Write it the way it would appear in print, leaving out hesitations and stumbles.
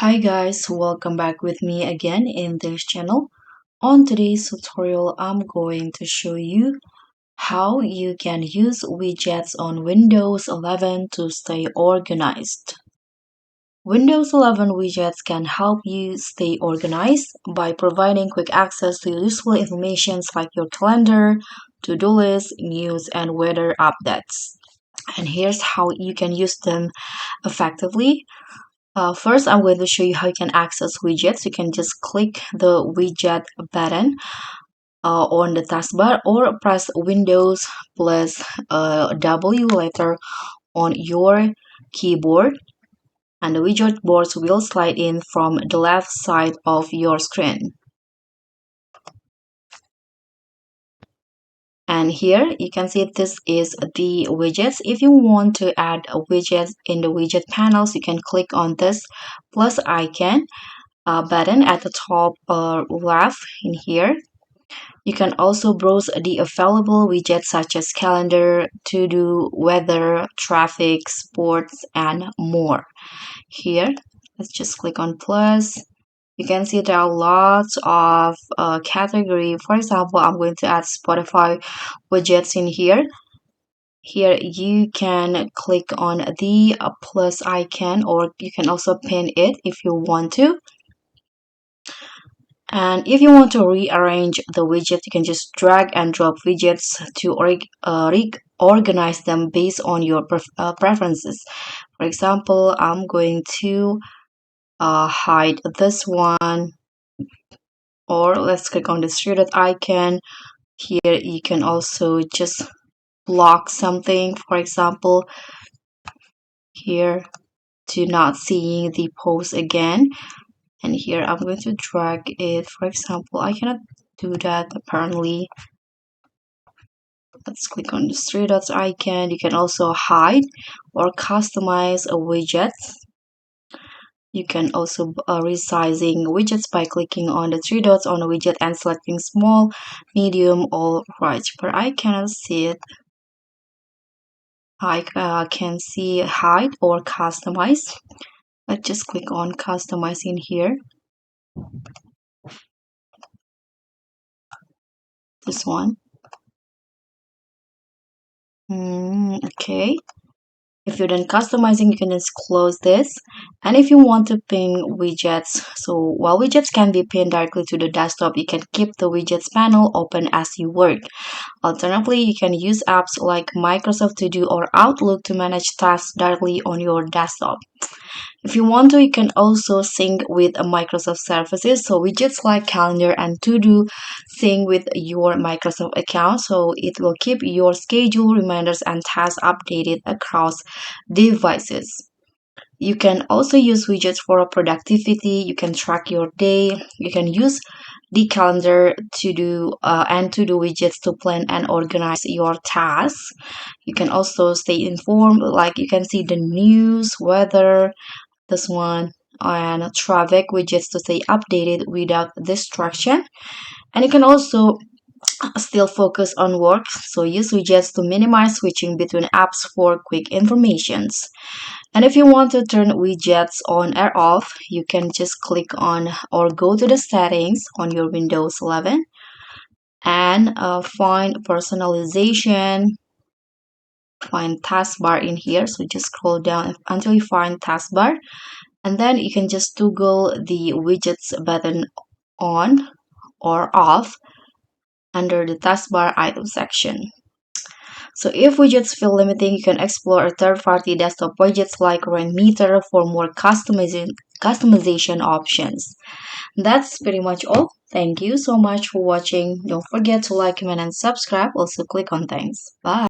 Hi guys, welcome back with me again in this channel. On today's tutorial, I'm going to show you how you can use widgets on Windows 11 to stay organized. Windows 11 widgets can help you stay organized by providing quick access to useful information like your calendar, to-do list, news, and weather updates. And here's how you can use them effectively. First, I'm going to show you how you can access widgets. You can just click the widget button on the taskbar or press Windows plus W letter on your keyboard, and the widget boards will slide in from the left side of your screen. And here you can see this is the widgets. If you want to add a widget in the widget panels, you can click on this plus icon button at the top left in here. You can also browse the available widgets such as calendar, to-do, weather, traffic, sports, and more. Here, let's just click on plus. You can see there are lots of category. For example, I'm going to add Spotify widgets in here. Here you can click on the plus icon, or you can also pin it if you want to. And if you want to rearrange the widget, you can just drag and drop widgets to organize them based on your preferences. For example, I'm going to hide this one, or let's click on the three dot icon. Here you can also just block something, for example, here to not seeing the post again. And here I'm going to drag it. For example, I cannot do that apparently. Let's click on the three dots icon. You can also hide or customize a widget. You can also resizing widgets by clicking on the three dots on a widget and selecting small, medium, or large. But I cannot see it. I can see hide or customize. Let's just click on customizing here. This one. Okay. If you're done customizing, you can just close this. And if you want to pin widgets, so while widgets can be pinned directly to the desktop, you can keep the widgets panel open as you work. Alternatively, you can use apps like Microsoft To Do or Outlook to manage tasks directly on your desktop. If you want to, you can also sync with Microsoft services. So widgets like Calendar and To Do sync with your Microsoft account. So it will keep your schedule, reminders, and tasks updated across devices. You can also use widgets for productivity. You can track your day. You can use the calendar to do and to do widgets to plan and organize your tasks. You can also stay informed, like you can see the news, weather, this one, and traffic widgets to stay updated without distraction. And you can also still focus on work, so use widgets to minimize switching between apps for quick informations. And if you want to turn widgets on or off, you can just click on or go to the settings on your Windows 11 and find personalization, find taskbar in here. So just scroll down until you find taskbar, and then you can just toggle the widgets button on or off under the taskbar item section. So if widgets feel limiting, you can explore third-party desktop widgets like Meter for more customization options. That's pretty much all. Thank you so much for watching. Don't forget to like, comment, and subscribe. Also click on thanks. Bye.